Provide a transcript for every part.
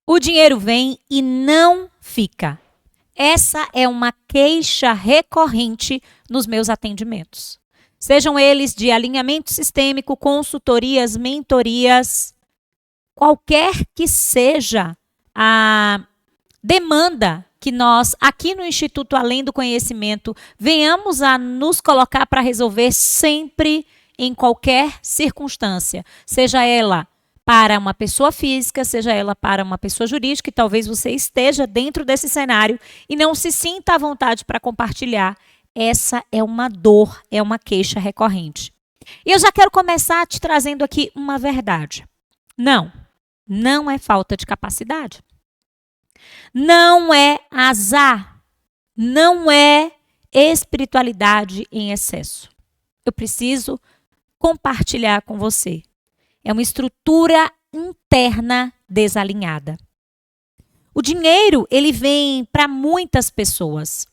O dinheiro vem e não fica. Essa é uma queixa recorrente nos meus atendimentos. Sejam eles de alinhamento sistêmico, consultorias, mentorias, qualquer que seja a demanda que nós, aqui no Instituto Além do Conhecimento, venhamos a nos colocar para resolver sempre, em qualquer circunstância, seja ela para uma pessoa física, seja ela para uma pessoa jurídica, e talvez você esteja dentro desse cenário e não se sinta à vontade para compartilhar. Essa é uma dor, é uma queixa recorrente. E eu já quero começar te trazendo aqui uma verdade. Não é falta de capacidade. Não é azar. Não é espiritualidade em excesso. Eu preciso compartilhar com você. É uma estrutura interna desalinhada. O dinheiro, ele vem para muitas pessoas.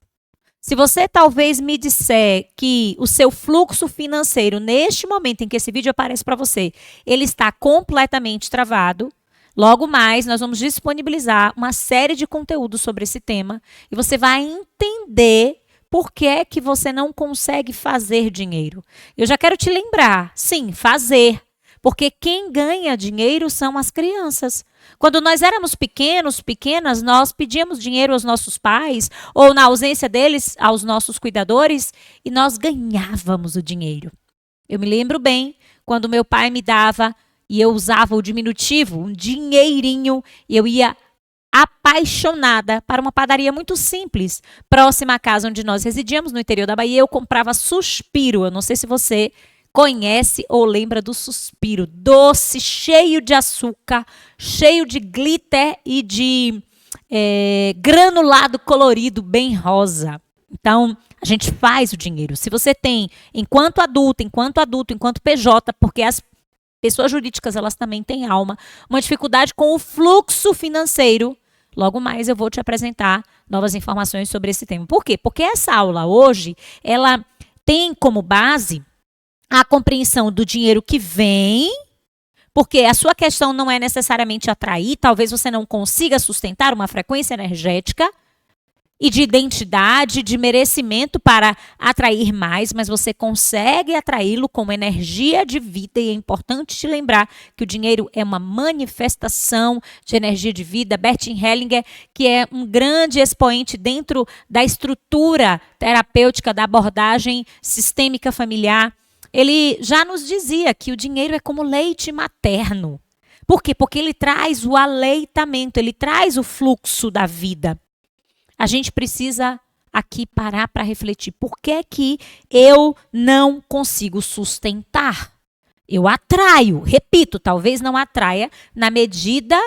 Se você talvez me disser que o seu fluxo financeiro, neste momento em que esse vídeo aparece para você, ele está completamente travado, logo mais nós vamos disponibilizar uma série de conteúdos sobre esse tema e você vai entender por que é que você não consegue fazer dinheiro. Eu já quero te lembrar, sim, fazer. Porque quem ganha dinheiro são as crianças. Quando nós éramos pequenas, nós pedíamos dinheiro aos nossos pais, ou na ausência deles, aos nossos cuidadores, e nós ganhávamos o dinheiro. Eu me lembro bem, quando meu pai me dava, e eu usava o diminutivo, um dinheirinho, e eu ia apaixonada para uma padaria muito simples, próxima à casa onde nós residíamos, no interior da Bahia. Eu comprava Suspiro, eu não sei se você conhece ou lembra do Suspiro, doce, cheio de açúcar, cheio de glitter e de granulado colorido, bem rosa. Então, a gente faz o dinheiro. Se você tem, enquanto adulto, enquanto PJ, porque as pessoas jurídicas, elas também têm alma, uma dificuldade com o fluxo financeiro, logo mais eu vou te apresentar novas informações sobre esse tema. Por quê? Porque essa aula hoje, ela tem como base a compreensão do dinheiro que vem, porque a sua questão não é necessariamente atrair, talvez você não consiga sustentar uma frequência energética e de identidade, de merecimento para atrair mais, mas você consegue atraí-lo com energia de vida, e é importante te lembrar que o dinheiro é uma manifestação de energia de vida. Bert Hellinger, que é um grande expoente dentro da estrutura terapêutica da abordagem sistêmica familiar, ele já nos dizia que o dinheiro é como leite materno. Por quê? Porque ele traz o aleitamento, ele traz o fluxo da vida. A gente precisa aqui parar para refletir. Por que é que eu não consigo sustentar? Eu atraio, repito, talvez não atraia na medida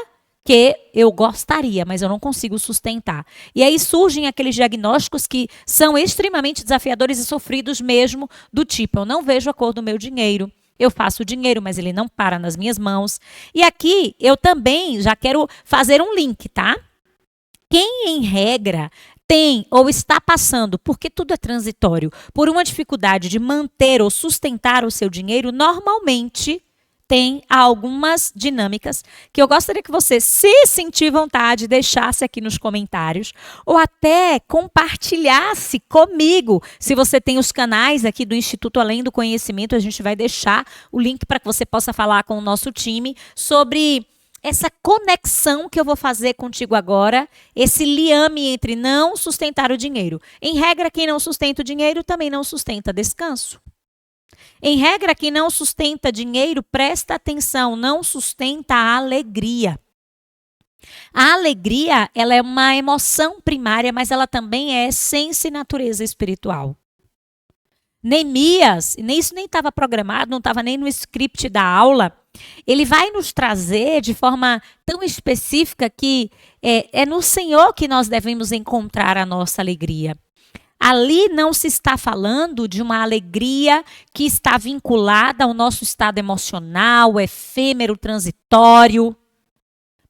que eu gostaria, mas eu não consigo sustentar. E aí surgem aqueles diagnósticos que são extremamente desafiadores e sofridos mesmo, do tipo, eu não vejo a cor do meu dinheiro, eu faço dinheiro, mas ele não para nas minhas mãos. E aqui eu também já quero fazer um link, tá? Quem, em regra, tem ou está passando, porque tudo é transitório, por uma dificuldade de manter ou sustentar o seu dinheiro, normalmente tem algumas dinâmicas que eu gostaria que você, se sentir vontade, deixasse aqui nos comentários ou até compartilhasse comigo. Se você tem os canais aqui do Instituto Além do Conhecimento, a gente vai deixar o link para que você possa falar com o nosso time sobre essa conexão que eu vou fazer contigo agora, esse liame entre não sustentar o dinheiro. Em regra, quem não sustenta o dinheiro também não sustenta descanso. Em regra, quem não sustenta dinheiro, presta atenção, não sustenta a alegria. A alegria, ela é uma emoção primária, mas ela também é essência e natureza espiritual. Neemias, isso nem estava programado, não estava nem no script da aula, ele vai nos trazer de forma tão específica que é no Senhor que nós devemos encontrar a nossa alegria. Ali não se está falando de uma alegria que está vinculada ao nosso estado emocional, efêmero, transitório,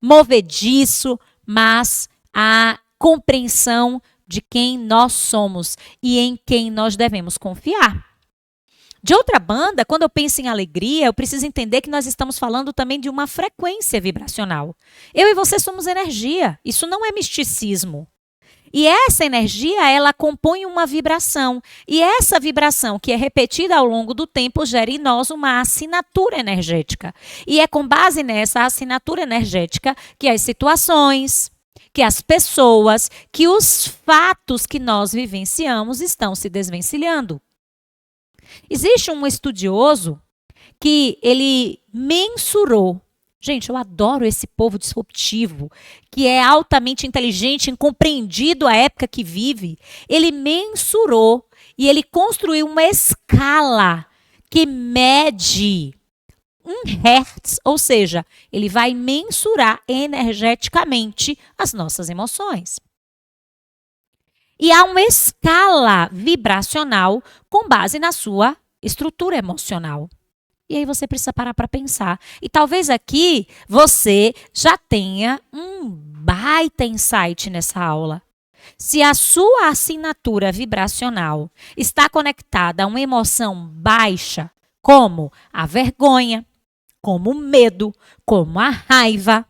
movediço, mas a compreensão de quem nós somos e em quem nós devemos confiar. De outra banda, quando eu penso em alegria, eu preciso entender que nós estamos falando também de uma frequência vibracional. Eu e você somos energia. Isso não é misticismo. E essa energia, ela compõe uma vibração. E essa vibração, que é repetida ao longo do tempo, gera em nós uma assinatura energética. E é com base nessa assinatura energética que as situações, que as pessoas, que os fatos que nós vivenciamos estão se desvencilhando. Existe um estudioso que ele mensurou. Gente, eu adoro esse povo disruptivo, que é altamente inteligente, incompreendido a época que vive. Ele mensurou e ele construiu uma escala que mede 1 Hz, ou seja, ele vai mensurar energeticamente as nossas emoções. E há uma escala vibracional com base na sua estrutura emocional. E aí você precisa parar para pensar. E talvez aqui você já tenha um baita insight nessa aula. Se a sua assinatura vibracional está conectada a uma emoção baixa, como a vergonha, como o medo, como a raiva,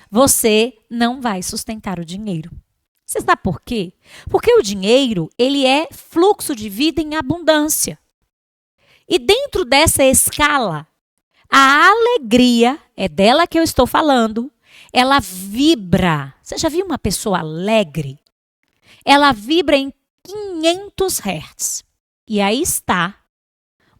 você não vai sustentar o dinheiro. Você sabe por quê? Porque o dinheiro, ele é fluxo de vida em abundância. E dentro dessa escala, a alegria, é dela que eu estou falando, ela vibra. Você já viu uma pessoa alegre? Ela vibra em 500 Hz. E aí está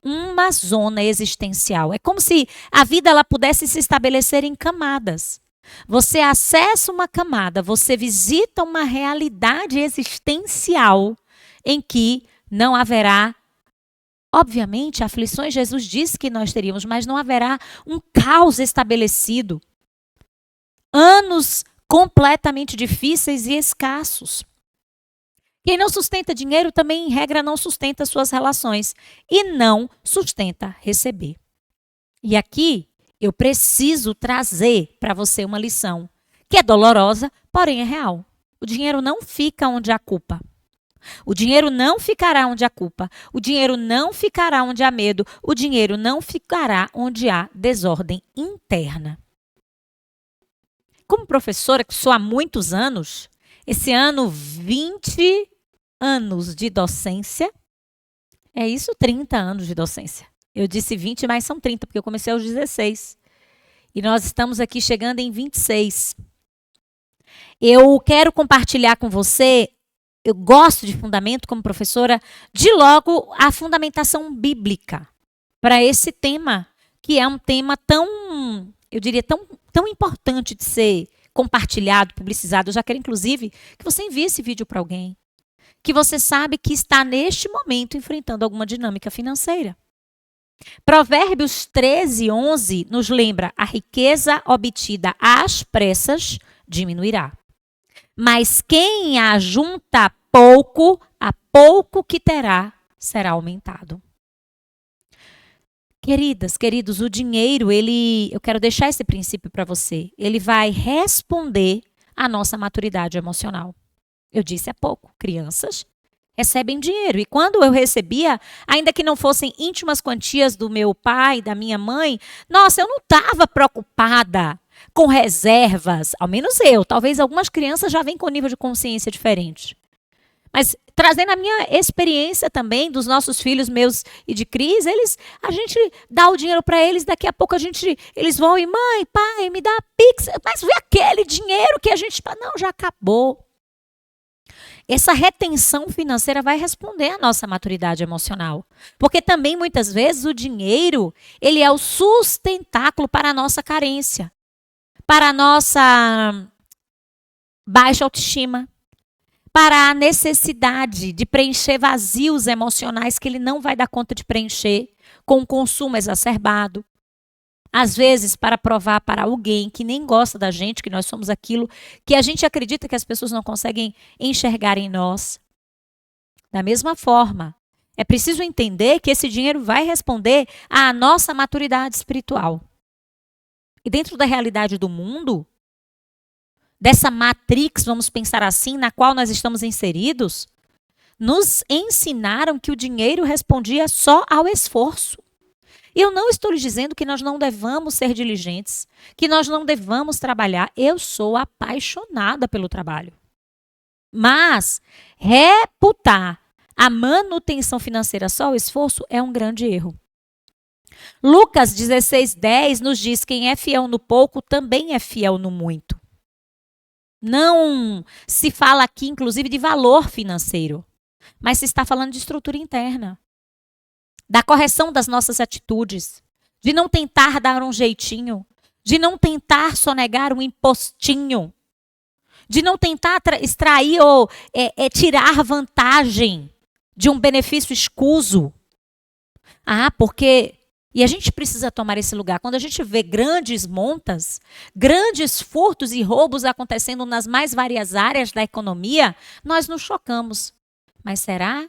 uma zona existencial. É como se a vida ela pudesse se estabelecer em camadas. Você acessa uma camada, você visita uma realidade existencial em que não haverá, obviamente, aflições. Jesus disse que nós teríamos, mas não haverá um caos estabelecido. Anos completamente difíceis e escassos. Quem não sustenta dinheiro também, em regra, não sustenta suas relações e não sustenta receber. E aqui eu preciso trazer para você uma lição que é dolorosa, porém é real. O dinheiro não fica onde há culpa. O dinheiro não ficará onde há culpa. O dinheiro não ficará onde há medo. O dinheiro não ficará onde há desordem interna. Como professora, que sou há muitos anos, esse ano 20 anos de docência, é isso, 30 anos de docência. Eu disse 20, mas são 30, porque eu comecei aos 16. E nós estamos aqui chegando em 26. Eu quero compartilhar com você, eu gosto de fundamento como professora, de logo a fundamentação bíblica para esse tema, que é um tema tão, eu diria, tão importante de ser compartilhado, publicizado. Eu já quero, inclusive, que você envie esse vídeo para alguém que você sabe que está neste momento enfrentando alguma dinâmica financeira. Provérbios 13:11 nos lembra: a riqueza obtida às pressas diminuirá. Mas quem ajunta pouco, a pouco que terá, será aumentado. Queridas, queridos, o dinheiro, eu quero deixar esse princípio para você. Ele vai responder à nossa maturidade emocional. Eu disse há pouco, crianças recebem dinheiro. E quando eu recebia, ainda que não fossem íntimas quantias do meu pai, da minha mãe, nossa, eu não estava preocupada com reservas. Ao menos eu. Talvez algumas crianças já vêm com nível de consciência diferente. Mas trazendo a minha experiência também dos nossos filhos, meus e de Cris, a gente dá o dinheiro para eles, daqui a pouco eles vão e mãe, pai, me dá Pix, mas vê aquele dinheiro que a gente... Não, já acabou. Essa retenção financeira vai responder à nossa maturidade emocional. Porque também, muitas vezes, o dinheiro, ele é o sustentáculo para a nossa carência, para a nossa baixa autoestima, para a necessidade de preencher vazios emocionais que ele não vai dar conta de preencher com o consumo exacerbado. Às vezes, para provar para alguém que nem gosta da gente, que nós somos aquilo que a gente acredita que as pessoas não conseguem enxergar em nós. Da mesma forma, é preciso entender que esse dinheiro vai responder à nossa maturidade espiritual. E dentro da realidade do mundo, dessa matrix, vamos pensar assim, na qual nós estamos inseridos, nos ensinaram que o dinheiro respondia só ao esforço. E eu não estou lhe dizendo que nós não devamos ser diligentes, que nós não devamos trabalhar. Eu sou apaixonada pelo trabalho. Mas reputar a manutenção financeira só ao esforço é um grande erro. Lucas 16:10 nos diz: quem é fiel no pouco também é fiel no muito. Não se fala aqui, inclusive, de valor financeiro, mas se está falando de estrutura interna, da correção das nossas atitudes, de não tentar dar um jeitinho, de não tentar sonegar um impostinho, de não tentar extrair ou tirar vantagem de um benefício escuso. Porque... E a gente precisa tomar esse lugar. Quando a gente vê grandes montas, grandes furtos e roubos acontecendo nas mais várias áreas da economia, nós nos chocamos. Mas será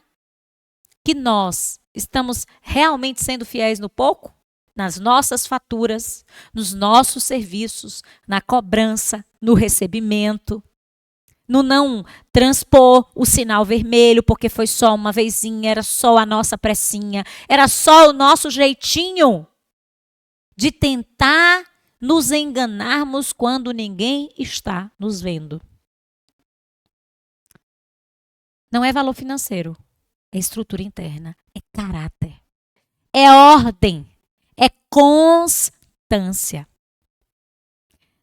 que nós estamos realmente sendo fiéis no pouco? Nas nossas faturas, nos nossos serviços, na cobrança, no recebimento, no não transpor o sinal vermelho, porque foi só uma vezinha, era só a nossa pressinha, era só o nosso jeitinho de tentar nos enganarmos quando ninguém está nos vendo. Não é valor financeiro, é estrutura interna, é caráter, é ordem, é constância.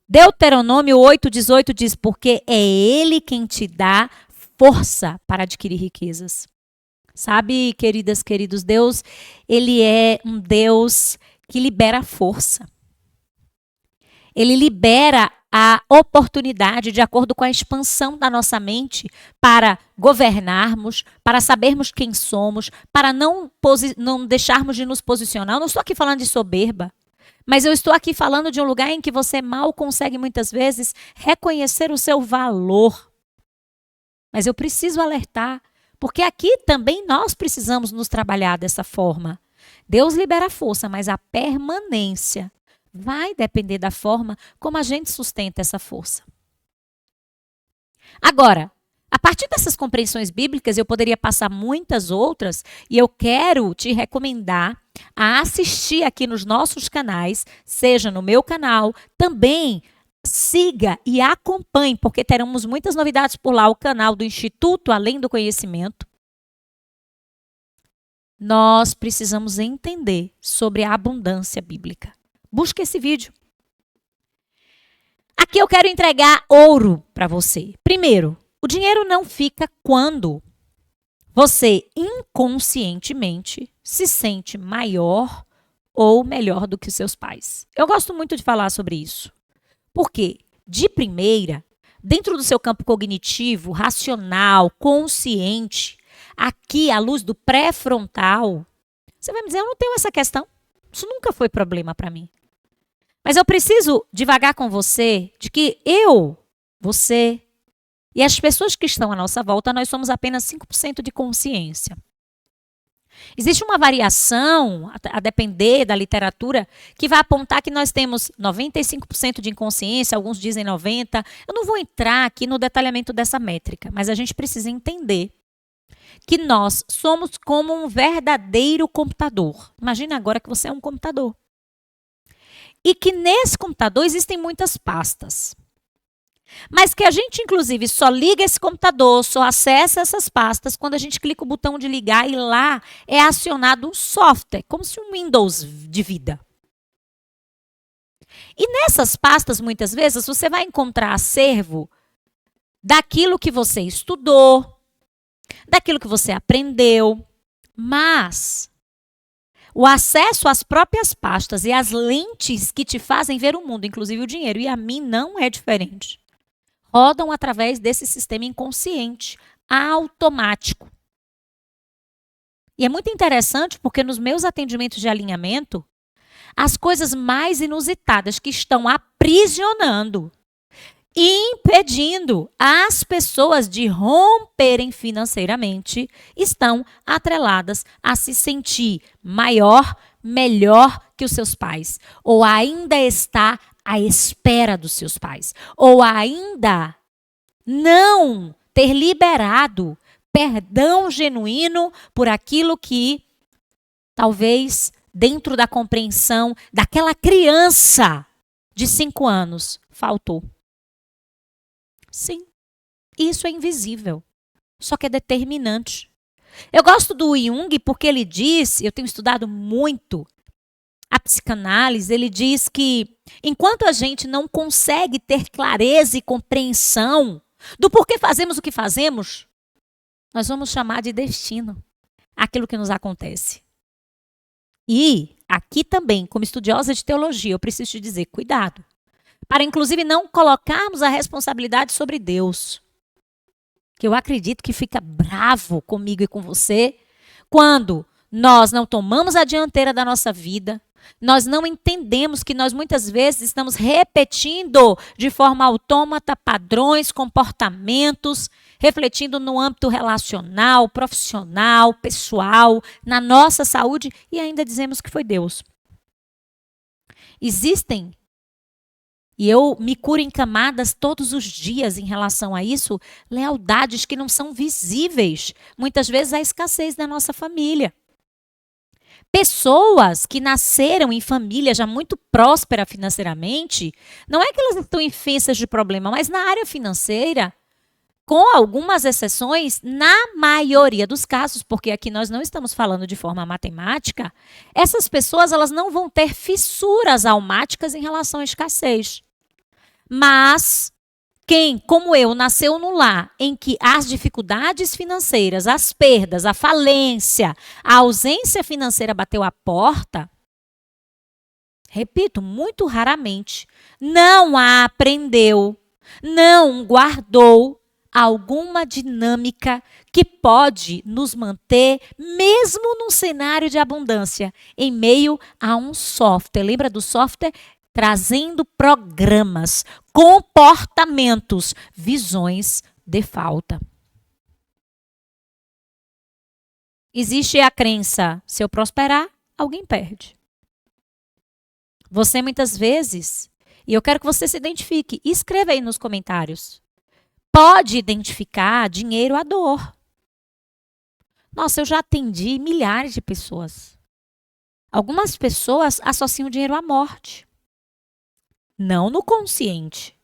Deuteronômio 8:18 diz: porque é Ele quem te dá força para adquirir riquezas. Sabe, queridas, queridos, Deus, Ele é um Deus que libera força. Ele libera a oportunidade, de acordo com a expansão da nossa mente, para governarmos, para sabermos quem somos, para não deixarmos de nos posicionar. Eu não estou aqui falando de soberba. Mas eu estou aqui falando de um lugar em que você mal consegue muitas vezes reconhecer o seu valor. Mas eu preciso alertar, porque aqui também nós precisamos nos trabalhar dessa forma. Deus libera a força, mas a permanência vai depender da forma como a gente sustenta essa força. Agora, a partir dessas compreensões bíblicas, eu poderia passar muitas outras, e eu quero te recomendar a assistir aqui nos nossos canais, seja no meu canal, também siga e acompanhe, porque teremos muitas novidades por lá, o canal do Instituto Além do Conhecimento. Nós precisamos entender sobre a abundância bíblica. Busque esse vídeo. Aqui eu quero entregar ouro para você. Primeiro, o dinheiro não fica quando você inconscientemente se sente maior ou melhor do que os seus pais. Eu gosto muito de falar sobre isso. Porque, de primeira, dentro do seu campo cognitivo, racional, consciente, aqui à luz do pré-frontal, você vai me dizer, eu não tenho essa questão. Isso nunca foi problema para mim. Mas eu preciso divagar com você de que você e as pessoas que estão à nossa volta, nós somos apenas 5% de consciência. Existe uma variação, a depender da literatura, que vai apontar que nós temos 95% de inconsciência, alguns dizem 90%. Eu não vou entrar aqui no detalhamento dessa métrica, mas a gente precisa entender que nós somos como um verdadeiro computador. Imagina agora que você é um computador. E que nesse computador existem muitas pastas. Mas que a gente, inclusive, só liga esse computador, só acessa essas pastas quando a gente clica o botão de ligar e lá é acionado um software, como se um Windows de vida. E nessas pastas, muitas vezes, você vai encontrar acervo daquilo que você estudou, daquilo que você aprendeu, mas o acesso às próprias pastas e às lentes que te fazem ver o mundo, inclusive o dinheiro, e a mim não é diferente, rodam através desse sistema inconsciente, automático. E é muito interessante porque nos meus atendimentos de alinhamento, as coisas mais inusitadas que estão aprisionando e impedindo as pessoas de romperem financeiramente estão atreladas a se sentir maior, melhor que os seus pais, ou ainda está à espera dos seus pais, ou ainda não ter liberado perdão genuíno por aquilo que talvez dentro da compreensão daquela criança de 5 anos faltou. Sim, isso é invisível, só que é determinante. Eu gosto do Jung porque ele diz, eu tenho estudado muito a psicanálise, ele diz que enquanto a gente não consegue ter clareza e compreensão do porquê fazemos o que fazemos, nós vamos chamar de destino aquilo que nos acontece. E aqui também, como estudiosa de teologia, eu preciso te dizer, cuidado, para inclusive não colocarmos a responsabilidade sobre Deus. Que eu acredito que fica bravo comigo e com você quando nós não tomamos a dianteira da nossa vida, nós não entendemos que nós muitas vezes estamos repetindo de forma autômata padrões, comportamentos, refletindo no âmbito relacional, profissional, pessoal, na nossa saúde e ainda dizemos que foi Deus. Existem, e eu me curo em camadas todos os dias em relação a isso, lealdades que não são visíveis. Muitas vezes a escassez da nossa família. Pessoas que nasceram em família já muito próspera financeiramente, não é que elas estão infensas de problema, mas na área financeira, com algumas exceções, na maioria dos casos, porque aqui nós não estamos falando de forma matemática, essas pessoas elas não vão ter fissuras almáticas em relação à escassez. Mas quem, como eu, nasceu no lar em que as dificuldades financeiras, as perdas, a falência, a ausência financeira bateu à porta, repito, muito raramente, não a aprendeu, não guardou alguma dinâmica que pode nos manter, mesmo num cenário de abundância, em meio a um software. Lembra do software? Trazendo programas, comportamentos, visões de falta. Existe a crença, se eu prosperar, alguém perde. Você muitas vezes, e eu quero que você se identifique, escreva aí nos comentários, pode identificar dinheiro à dor. Nossa, eu já atendi milhares de pessoas. Algumas pessoas associam dinheiro à morte. Não no consciente.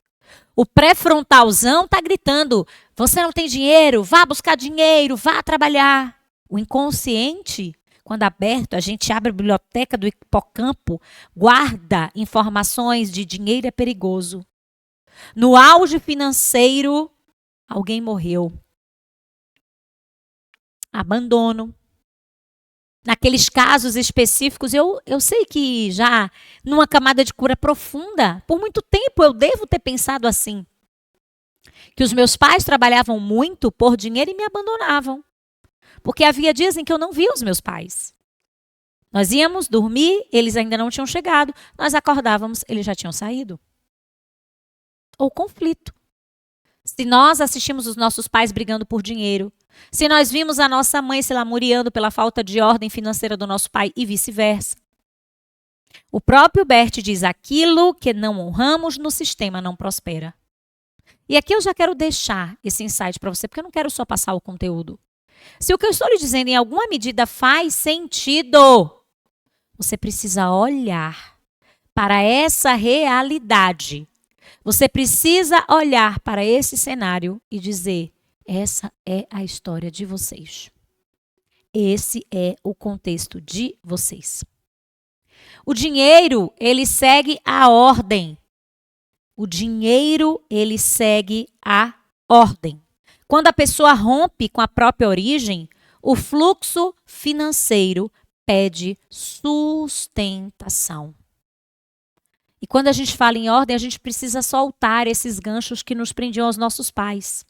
O pré-frontalzão está gritando, você não tem dinheiro, vá buscar dinheiro, vá trabalhar. O inconsciente, quando aberto, a gente abre a biblioteca do hipocampo, guarda informações de dinheiro é perigoso. No auge financeiro, alguém morreu. Abandono. Naqueles casos específicos, eu sei que já numa camada de cura profunda, por muito tempo eu devo ter pensado assim. Que os meus pais trabalhavam muito por dinheiro e me abandonavam. Porque havia dias em que eu não via os meus pais. Nós íamos dormir, eles ainda não tinham chegado. Nós acordávamos, eles já tinham saído. Ou conflito. Se nós assistimos os nossos pais brigando por dinheiro, se nós vimos a nossa mãe se lamuriando pela falta de ordem financeira do nosso pai e vice-versa. O próprio Bert diz, aquilo que não honramos no sistema não prospera. E aqui eu já quero deixar esse insight para você, porque eu não quero só passar o conteúdo. Se o que eu estou lhe dizendo em alguma medida faz sentido, você precisa olhar para essa realidade. Você precisa olhar para esse cenário e dizer, essa é a história de vocês. Esse é o contexto de vocês. O dinheiro, ele segue a ordem. O dinheiro, ele segue a ordem. Quando a pessoa rompe com a própria origem, o fluxo financeiro pede sustentação. E quando a gente fala em ordem, a gente precisa soltar esses ganchos que nos prendiam aos nossos pais.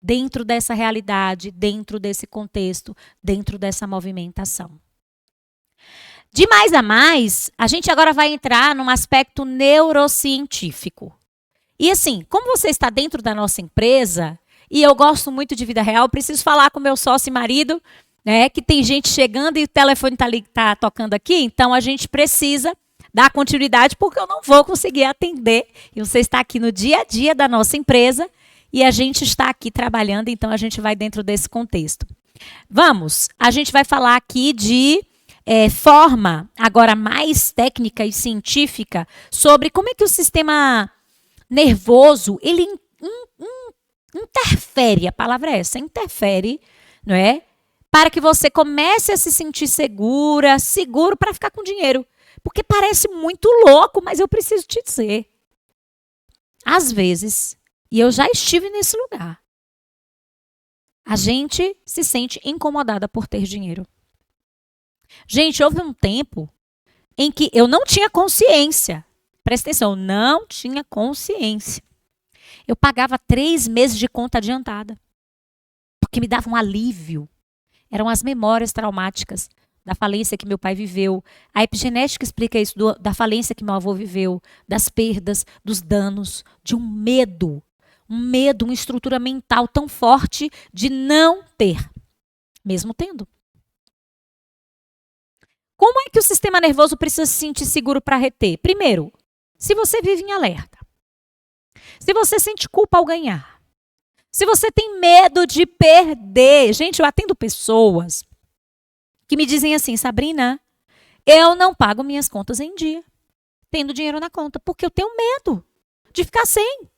Dentro dessa realidade, dentro desse contexto, dentro dessa movimentação. De mais a mais, a gente agora vai entrar num aspecto neurocientífico. E assim, como você está dentro da nossa empresa, e eu gosto muito de vida real, preciso falar com meu sócio e marido, né, que tem gente chegando e o telefone tá tocando aqui, então a gente precisa dar continuidade, porque eu não vou conseguir atender. E você está aqui no dia a dia da nossa empresa, E a gente está aqui trabalhando, então a gente vai dentro desse contexto. A gente vai falar aqui de forma agora mais técnica e científica sobre como é que o sistema nervoso, ele interfere, a palavra é essa, interfere, não é? Para que você comece a se sentir seguro para ficar com dinheiro. Porque parece muito louco, mas eu preciso te dizer. Às vezes, e eu já estive nesse lugar, a gente se sente incomodada por ter dinheiro. Gente, houve um tempo em que eu não tinha consciência. Presta atenção, eu não tinha consciência. Eu pagava 3 meses de conta adiantada. Porque me dava um alívio. Eram as memórias traumáticas da falência que meu pai viveu. A epigenética explica isso, da falência que meu avô viveu, das perdas, dos danos, de um medo, uma estrutura mental tão forte de não ter, mesmo tendo. Como é que o sistema nervoso precisa se sentir seguro para reter? Primeiro, se você vive em alerta. Se você sente culpa ao ganhar. Se você tem medo de perder. Gente, eu atendo pessoas que me dizem assim, Sabrina, eu não pago minhas contas em dia, tendo dinheiro na conta, porque eu tenho medo de ficar sem.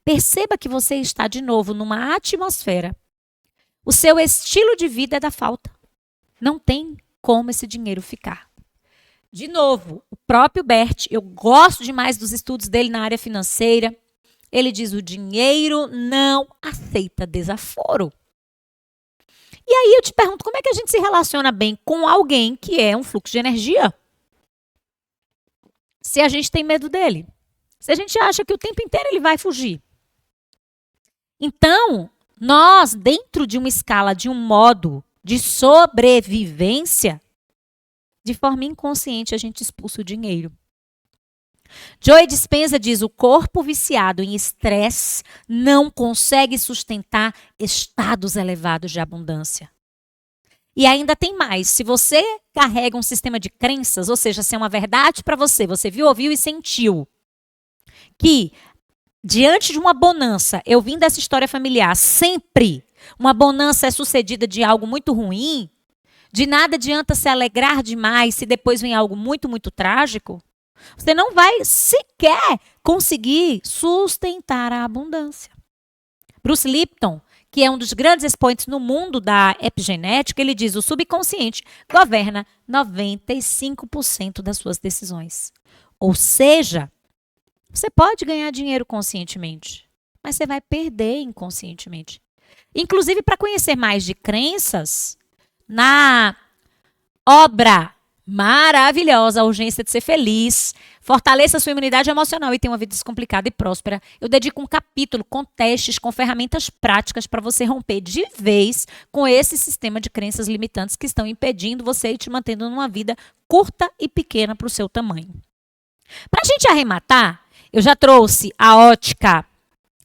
Perceba que você está de novo numa atmosfera. O seu estilo de vida é da falta. Não tem como esse dinheiro ficar. De novo, o próprio Bert, eu gosto demais dos estudos dele na área financeira. Ele diz: o dinheiro não aceita desaforo. E aí eu te pergunto, como é que a gente se relaciona bem com alguém que é um fluxo de energia? Se a gente tem medo dele. Se a gente acha que o tempo inteiro ele vai fugir. Então, nós, dentro de uma escala, de um modo de sobrevivência, de forma inconsciente, a gente expulsa o dinheiro. Joe Dispenza diz: o corpo viciado em estresse não consegue sustentar estados elevados de abundância. E ainda tem mais. Se você carrega um sistema de crenças, ou seja, se é uma verdade para você, você viu, ouviu e sentiu que diante de uma bonança, eu vim dessa história familiar, sempre uma bonança é sucedida de algo muito ruim, de nada adianta se alegrar demais se depois vem algo muito, muito trágico. Você não vai sequer conseguir sustentar a abundância. Bruce Lipton, que é um dos grandes expoentes no mundo da epigenética, ele diz: o subconsciente governa 95% das suas decisões. Ou seja, você pode ganhar dinheiro conscientemente, mas você vai perder inconscientemente. Inclusive, para conhecer mais de crenças, na obra maravilhosa, A Urgência de Ser Feliz, fortaleça sua imunidade emocional e tenha uma vida descomplicada e próspera, eu dedico um capítulo com testes, com ferramentas práticas para você romper de vez com esse sistema de crenças limitantes que estão impedindo você e te mantendo numa vida curta e pequena para o seu tamanho. Para a gente arrematar, eu já trouxe a ótica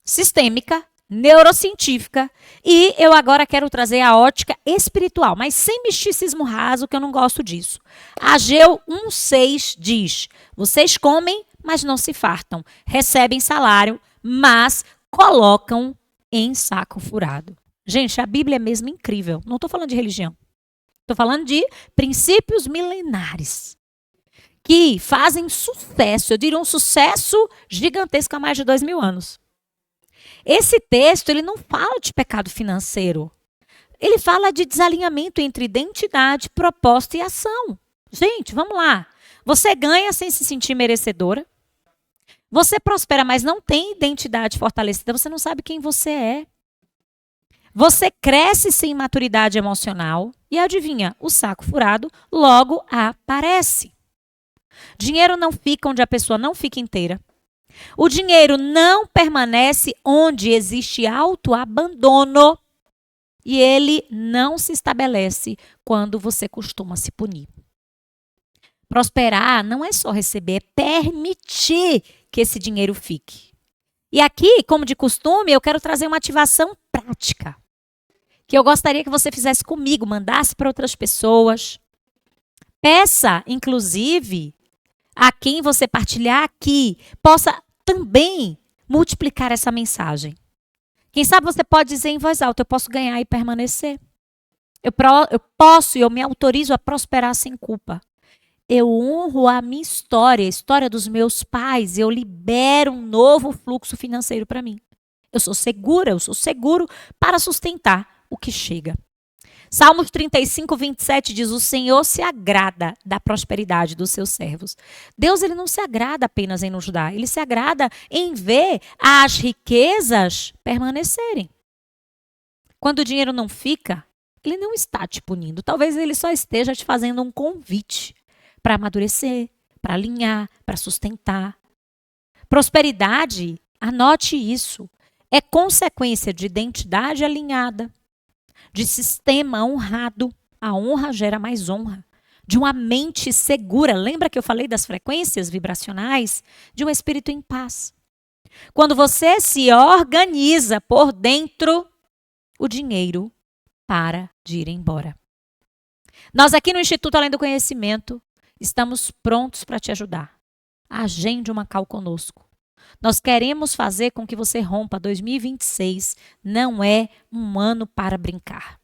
sistêmica, neurocientífica, e eu agora quero trazer a ótica espiritual, mas sem misticismo raso, que eu não gosto disso. Ageu 1,6 diz: vocês comem, mas não se fartam, recebem salário, mas colocam em saco furado. Gente, a Bíblia é mesmo incrível. Não estou falando de religião. Estou falando de princípios milenares que fazem sucesso, eu diria um sucesso gigantesco há mais de 2000 anos. Esse texto, ele não fala de pecado financeiro. Ele fala de desalinhamento entre identidade, propósito e ação. Gente, vamos lá. Você ganha sem se sentir merecedora. Você prospera, mas não tem identidade fortalecida. Você não sabe quem você é. Você cresce sem maturidade emocional. E adivinha, o saco furado logo aparece. Dinheiro não fica onde a pessoa não fica inteira. O dinheiro não permanece onde existe autoabandono e ele não se estabelece quando você costuma se punir. Prosperar não é só receber, é permitir que esse dinheiro fique. E aqui, como de costume, eu quero trazer uma ativação prática que eu gostaria que você fizesse comigo, mandasse para outras pessoas. Peça, inclusive, a quem você partilhar aqui, possa também multiplicar essa mensagem. Quem sabe você pode dizer em voz alta: eu posso ganhar e permanecer. Eu posso e eu me autorizo a prosperar sem culpa. Eu honro a minha história, a história dos meus pais. Eu libero um novo fluxo financeiro para mim. Eu sou seguro para sustentar o que chega. Salmos 35, 27 diz: o Senhor se agrada da prosperidade dos seus servos. Deus, ele não se agrada apenas em nos dar, ele se agrada em ver as riquezas permanecerem. Quando o dinheiro não fica, ele não está te punindo. Talvez ele só esteja te fazendo um convite para amadurecer, para alinhar, para sustentar. Prosperidade, anote isso, é consequência de identidade alinhada, de sistema honrado. A honra gera mais honra. De uma mente segura. Lembra que eu falei das frequências vibracionais? De um espírito em paz. Quando você se organiza por dentro, o dinheiro para de ir embora. Nós aqui no Instituto Além do Conhecimento estamos prontos para te ajudar. Agende uma call conosco. Nós queremos fazer com que você rompa 2026. Não é um ano para brincar.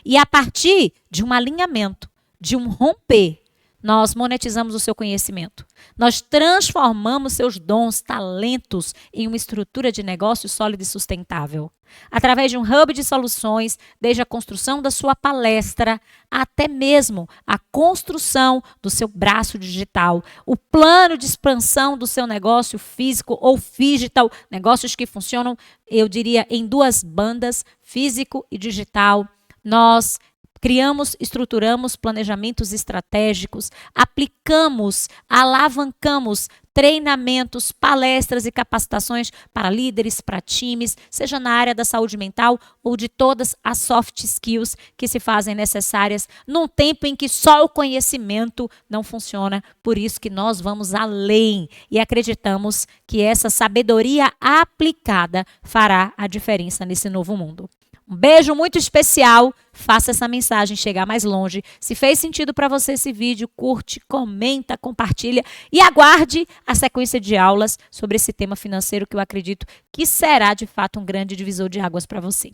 E a partir de um alinhamento, de um romper, nós monetizamos o seu conhecimento. Nós transformamos seus dons, talentos em uma estrutura de negócio sólida e sustentável. Através de um hub de soluções, desde a construção da sua palestra, até mesmo a construção do seu braço digital, o plano de expansão do seu negócio físico ou digital, negócios que funcionam, eu diria, em duas bandas, físico e digital. Nós criamos, estruturamos planejamentos estratégicos, aplicamos, alavancamos treinamentos, palestras e capacitações para líderes, para times, seja na área da saúde mental ou de todas as soft skills que se fazem necessárias num tempo em que só o conhecimento não funciona. Por isso que nós vamos além e acreditamos que essa sabedoria aplicada fará a diferença nesse novo mundo. Um beijo muito especial. Faça essa mensagem chegar mais longe. Se fez sentido para você esse vídeo, curte, comenta, compartilha e aguarde a sequência de aulas sobre esse tema financeiro que eu acredito que será de fato um grande divisor de águas para você.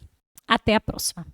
Até a próxima.